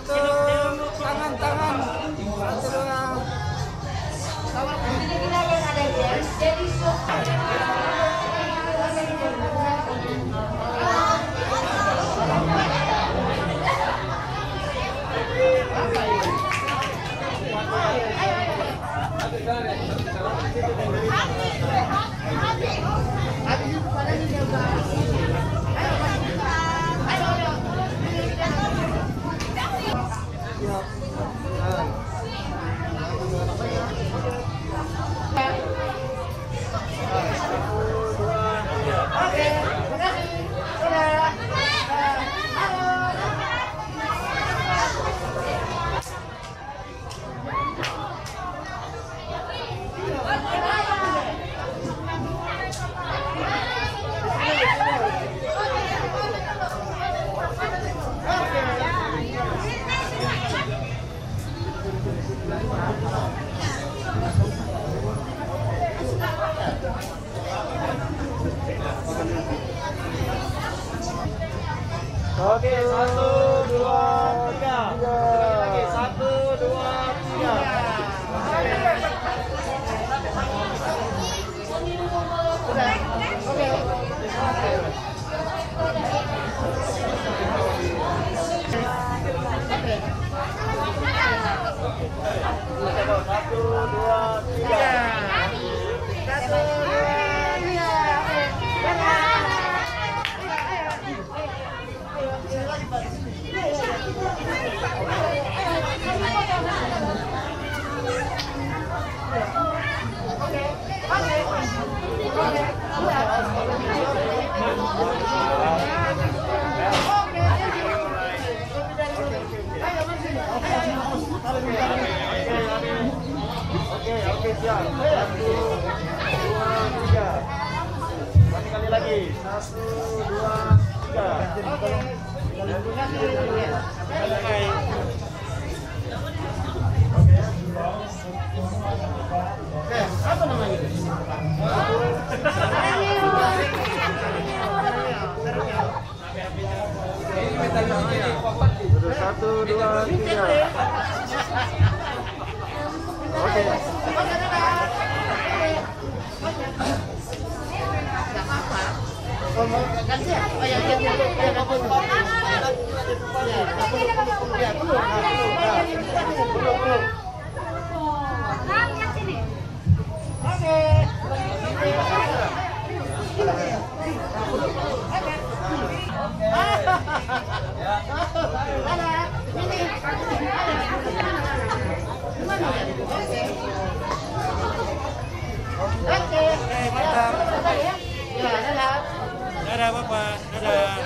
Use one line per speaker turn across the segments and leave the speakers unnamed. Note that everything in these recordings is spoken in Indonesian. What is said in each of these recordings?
Satu, tangan. Satu, dua.
Oke, 1, 2, 3. Lagi 1, 2, 3.
Oke.
Satu, dua, tiga. Oke, siap. 1, 2, 3. Sekali lagi. 1, 2, 3. Oke. Apa namanya? Satu, dua, tiga. Oke.
Dadah Bapak, dadah.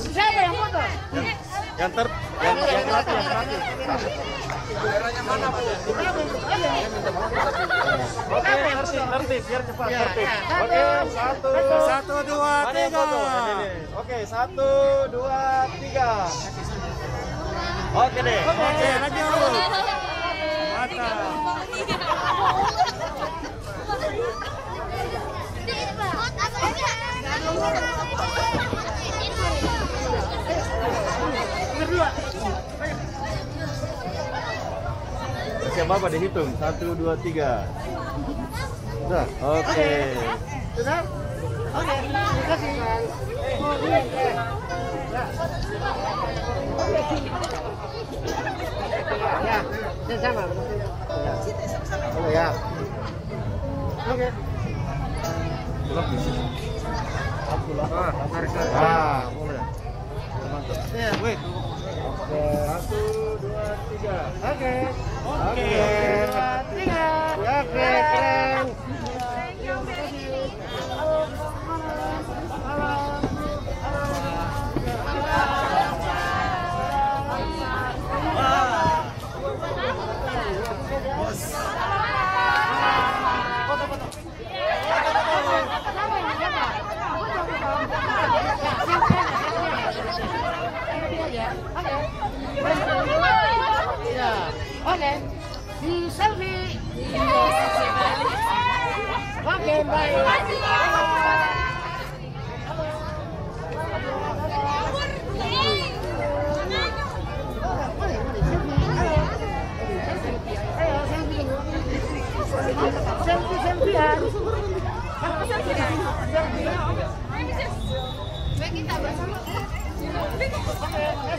Siapa yang foto?
Yang terakhir.
Daerahnya mana Pak?
Oke, tertib, biar cepat. Tertib. Oke,
1, 2, 3.
Oke, 1, 2, 3. Oke deh.
Oke, lanjut. Mantap.
Siapa apa dihitung? 1, 2, 3. Sudah. Oke.
Sudah? Oke, terima kasih. Ya, sama.
Ya.
Oke.
Ah, boleh.
Ya, wait.
Oke, 1, 2, 3.
Oke.
Oke.
1, 2, 3. Oke, keren. Foto-foto.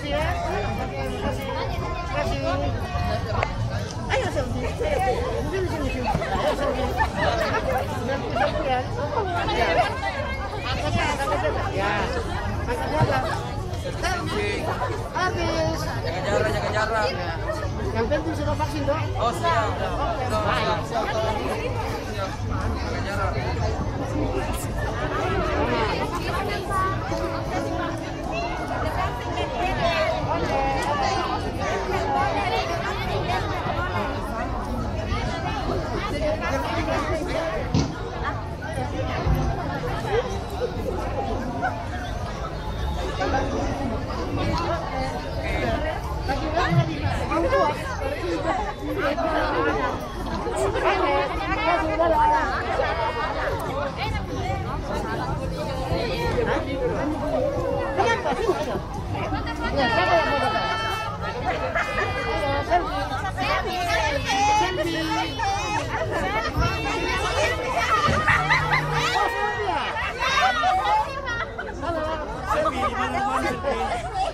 kasih ya. Kasih. Ayo Selvi. Sini sini. Ayo Selvi. Ya. Angkatnya. Ya. Angkatnya. Habis.
Jaga jarak.
Yang penting sudah vaksin dong.
Oh, siap.
Baik.
Jaga jarak.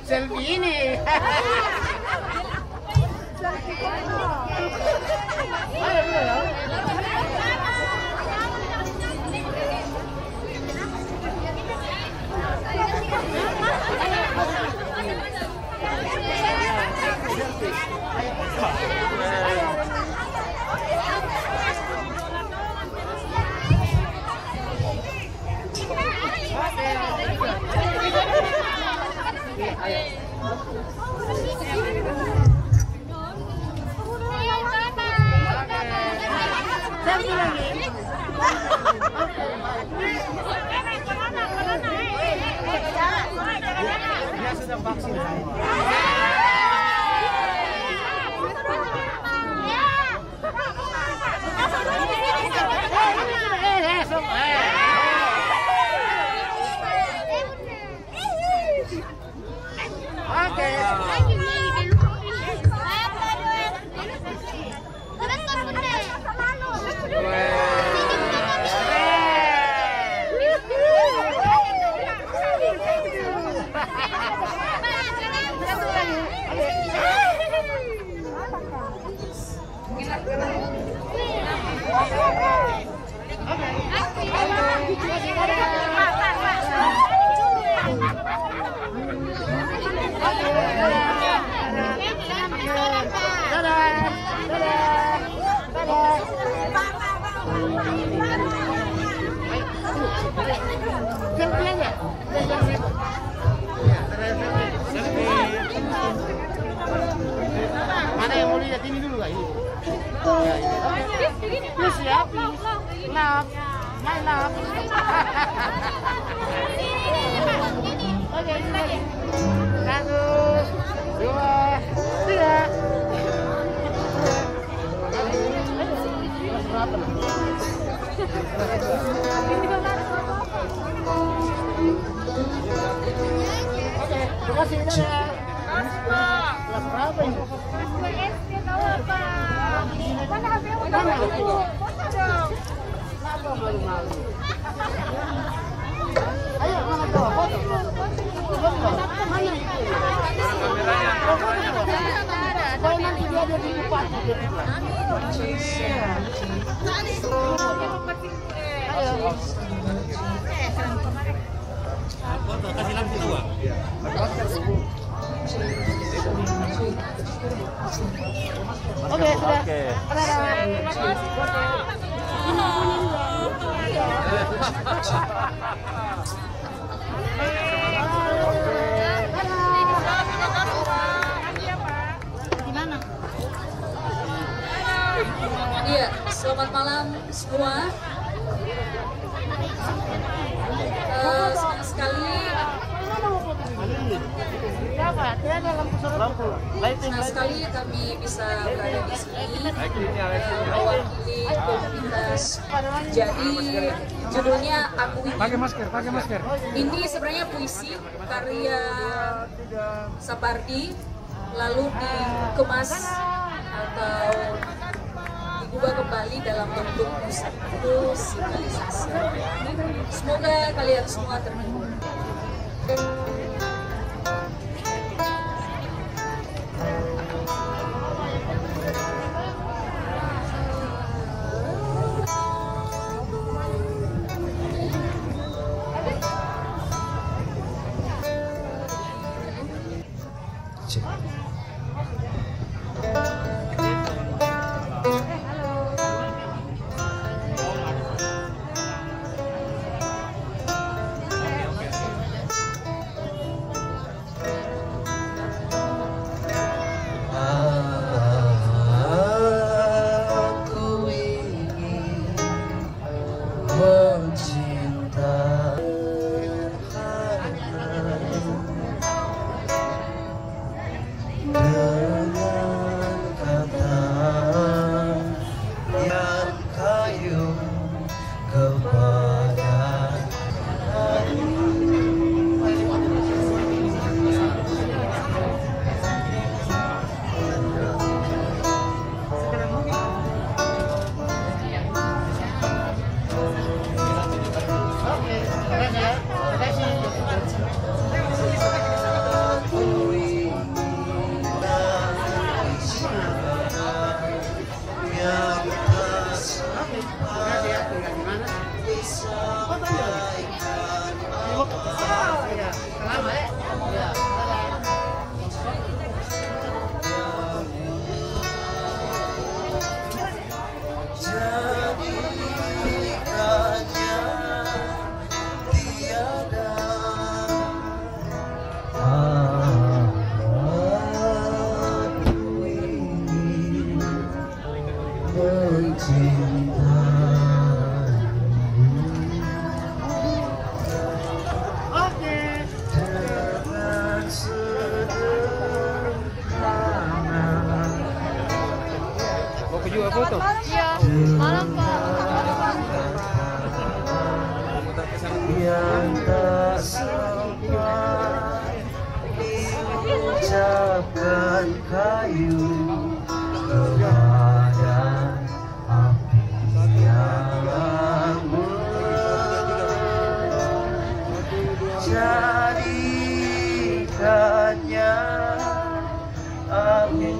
Selfie ini. Dia sudah vaksin. Mana yang mau lihat ini dulu kak ini? Ya siap. Lap, my lap. Oke, ini. 1, 2, 3. Oke, terima kasih. Kelas berapa ini? Mana HP-nya? Kenapa malu-malu? Ayo, mana tuh? Foto. Mana itu? Kalau nanti dia ada di bupati dia bilang. Ayo.
Foto kasih lampu tua.
Oke, sudah.
Oke.
Iya, selamat malam semua. Senang sekali. Senang sekali kami bisa berada di sini mewakili komunitas. Jadi judulnya Aku Ini.
Pakai masker.
Ini sebenarnya puisi karya Sapardi, lalu dikemas atau diubah kembali dalam bentuk musikalisasi. Semoga kalian semua terhibur.
cek. Aku ingin mencinta dengan kata yang kayu kepada
Mau juga foto?
Iya, malam Pak.
yang tak sempat diucapkan kayu kepada api yang menjadikannya aku.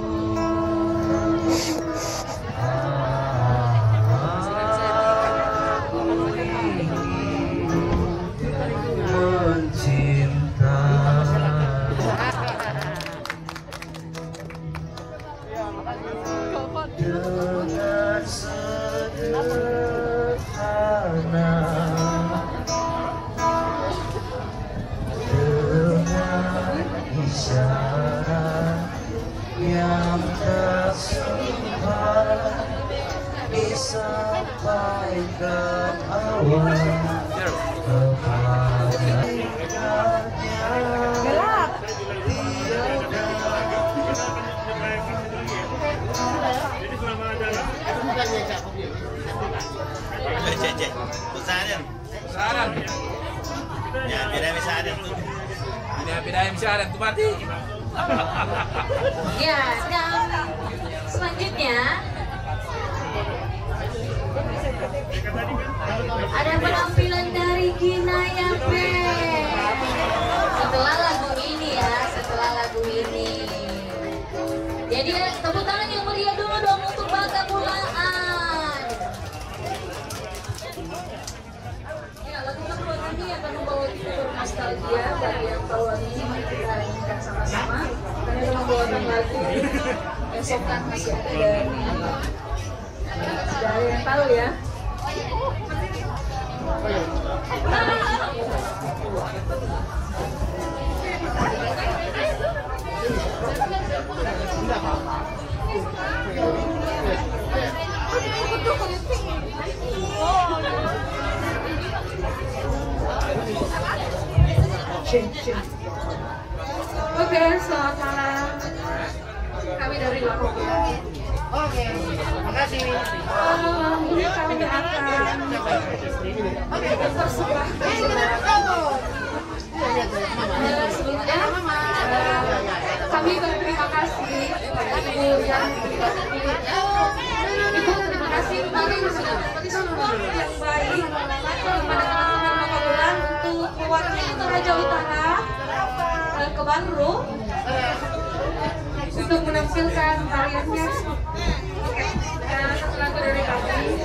Dengan sederhana, dengan isyarat yang tak sempat disampaikan awal kepada
Gelap.
Cek, pesanan.
Pesanan.
Ya, beda pesanan tuh.
Ini beda pesanan tuh mati.
Ya, dan selanjutnya ada penampilan dari Kinaya Band. Setelah lagu ini ya, setelah lagu ini. Jadi tepuk tangan yang meriah dulu dong untuk Bangga Pulaan. Ya, lagu kedua kami akan membawa kita bernostalgia. Bagi yang tahu lagu ini, mari kita nyanyikan sama-sama. Kami akan membawakan lagu Esokan masih ada dari sudah ada yang tahu ya. Oke, selamat malam. Kami dari Lombok.
Oke, makasih.
Ini kami akan sebelumnya kami berterima kasih kepada Ibu yang Ibu terima kasih kembali sudah memberi support yang baik kepada teman-teman Bangga Pulaan untuk mewakili Toraja Utara ke Bandung untuk menampilkan karyanya. Satu lagu dari kami.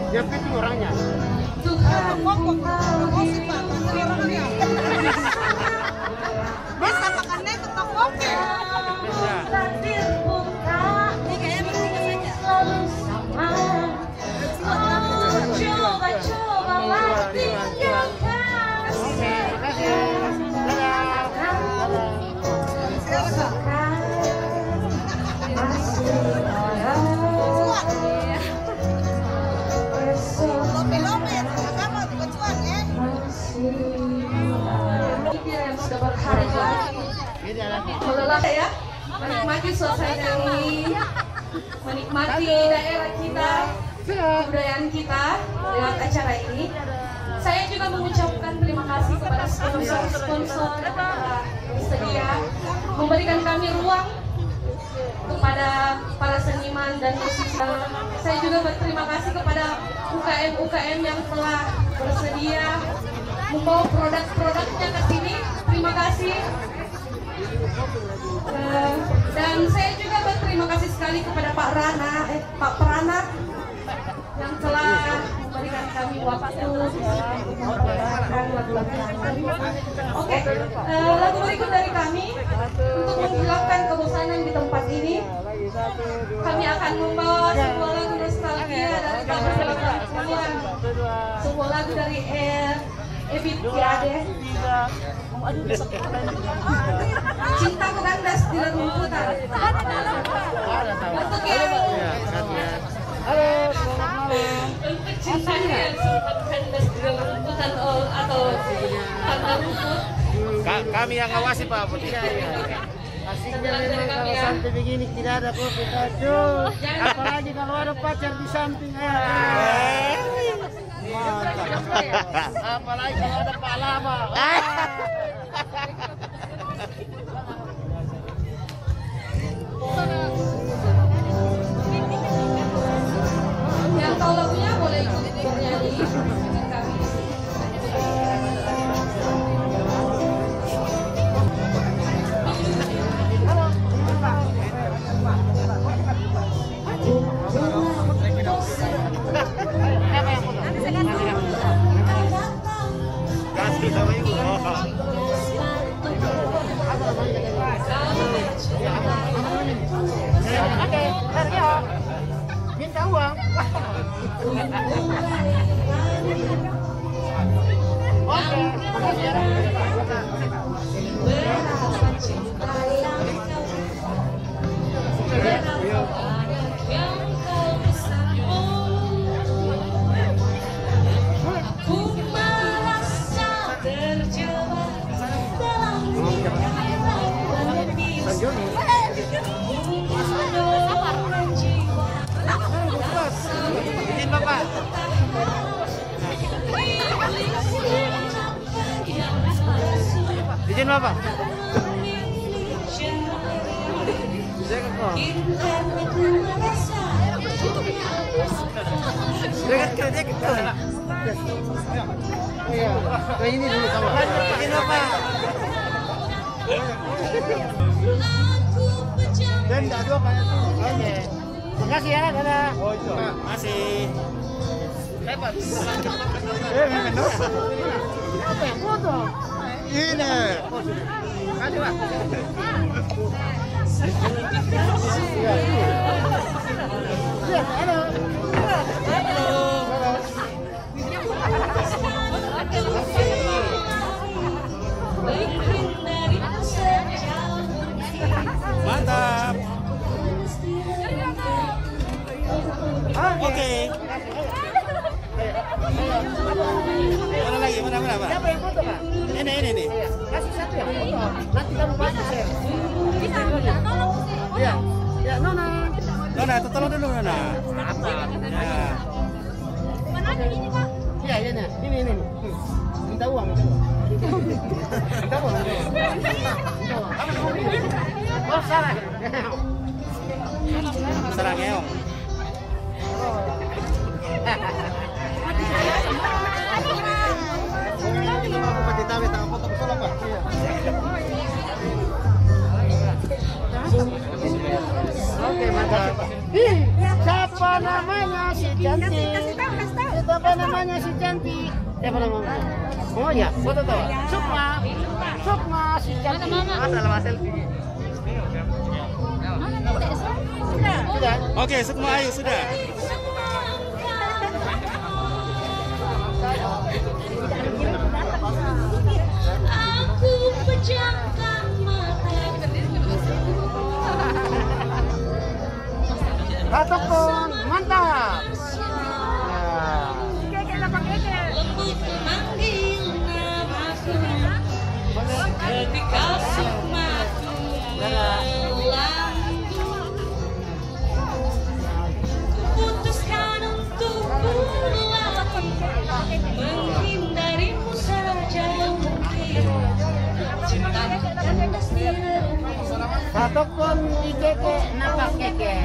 Dia itu orangnya.
Bisa makannya itu kopi. Ini kayaknya bertiga saja.
Coba tinggalkan.
Lelah ya, menikmati suasana ini, menikmati daerah kita, kebudayaan kita lewat acara ini. Saya juga mengucapkan terima kasih kepada sponsor-sponsor yang telah bersedia memberikan kami ruang kepada para seniman dan musisi. Saya juga berterima kasih kepada UKM-UKM yang telah bersedia membawa produk-produknya ke sini. Terima kasih. Dan saya juga berterima kasih sekali kepada Pak Prana yang telah memberikan kami waktu memperkenalkan lagu-lagu kami. Oke, lagu berikut dari kami untuk menghilangkan kebosanan di tempat ini. Kami akan membawa sebuah lagu nostalgia dari tahun 80-an, sebuah lagu dari Ebit Giade. Cintaku kandas di rumputan. Untuk yang untuk cintanya yang sempat kandas di rumputan atau tanpa rumput.
Kami yang ngawasi Pak, tidak ya. Asiknya memang kalau sampai begini tidak ada kopi tajuk. Apalagi kalau ada pacar di samping. Apalagi kalau ada Pak Lama.
Yang tahu lagunya boleh ikut bernyanyi dengan kami.
Kasih sama ibu. Oke, Sergio. Minta uang. Oke, Izin Bapak. Iya, ini dulu sama. Izin Bapak. Dan enggak dua kayak itu. Oke. Makasih ya, dadah. Oh, itu. Makasih. Hebat. Apa yang foto? Ini. Kasih, Pak. Ya, halo.
Mantap. Oke. Mana lagi? Mana?
Siapa yang foto, Pak?
Ini nih.
Kasih satu ya, foto. Nanti kamu bantu share. Bisa. Iya. Ya, Nona.
Nona, tolong dulu Nona.
Apa?
Ya.
Mana ada ini, Pak?
Iya, ini. Minta uang. Minta uang. Oh, salah.
Serang ngeong.
Oke, mantap. Siapa namanya si cantik? Siapa namanya si cantik? Siapa namanya? Oh ya, foto tuh. Sukma si cantik. Salah selfie. Sudah.
Oke, Sukma ayo sudah.
Aku pejamkan mata.
Ataupun mantap.
Lembut memanggil namaku ketika sukmaku melangku. Kuputuskan untuk berlari, menghindarimu sejauh mungkin. Cintaku kandas di relung.
Ataupun di keke nampak keke.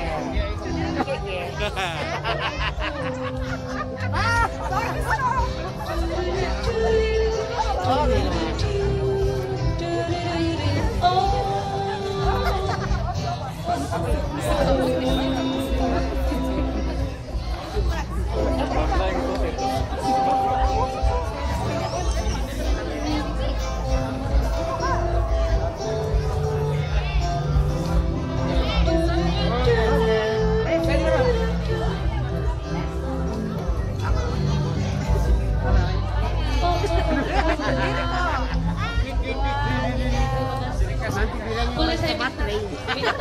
Boleh saya minta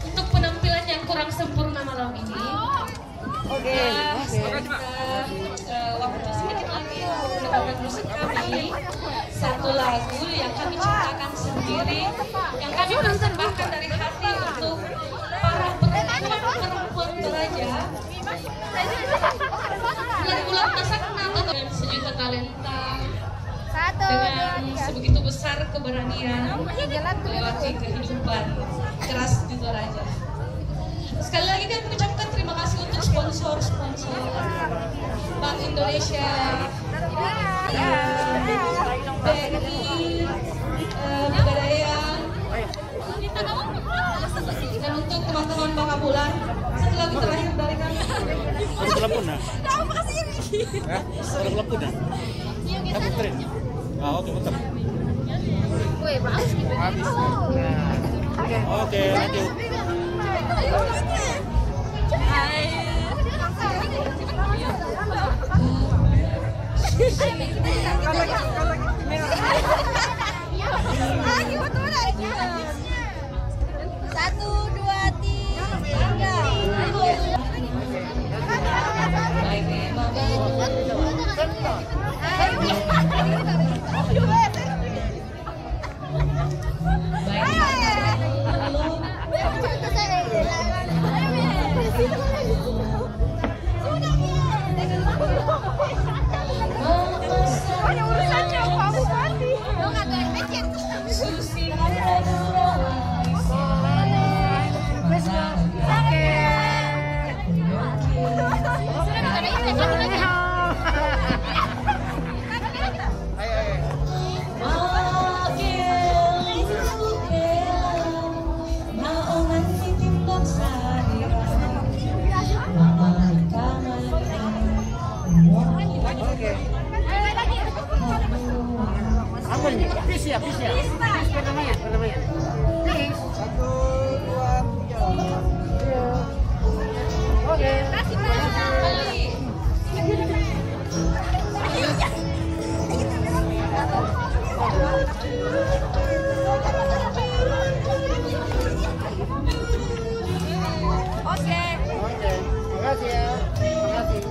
untuk penampilan yang kurang sempurna malam ini.
Oke.
Waktu sedikit lagi mendengarkan musik kami, satu lagu yang kami ciptakan sendiri, yang kami persembahkan dari hati untuk para perempuan Toraja. Bulan-bulan masa kenapa dengan sejuta talenta, dengan sebegitu besar keberanian melewati kehidupan keras di Toraja. Sekali lagi kami mengucapkan terima kasih untuk sponsor-sponsor Bank Indonesia, BNI, Pegadaian, dan untuk teman-teman Bang Abulan. Satu lagu terakhir dari kami.
Harus telepon nah. Harus telepon nah. Aku tren. Oke, bentar. Oke, lanjut.
Satu, dua, tiga. Baik,
siap. Perdamaian. Please. 1, 2, 3. Oke. Makasih ya. Makasih.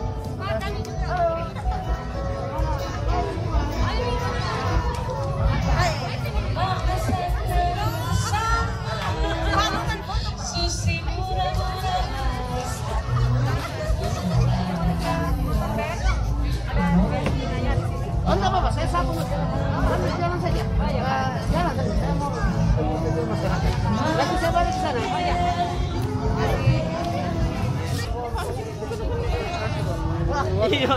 Oh, enggak apa-apa, saya sapu. Jalan saja. Jalan saja, saya mau ke masyarakat. Nanti saya balik ke sana. Iya.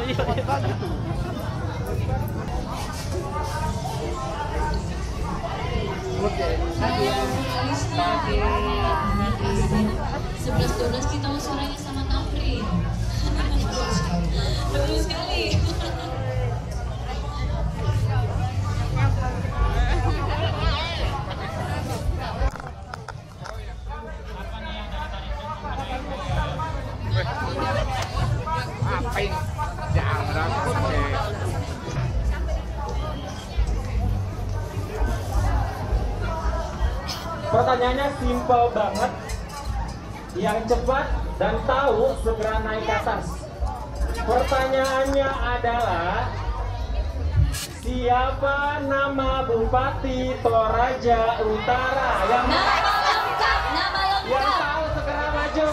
Oke.
11-12 kita mau suaranya sama Tamrin. Bagus sekali.
Ngapain? Jangan pakai.
Pertanyaannya simpel banget. Yang cepat dan tahu segera naik ke atas. Pertanyaannya adalah siapa nama Bupati Toraja Utara? Yang tahu segera maju.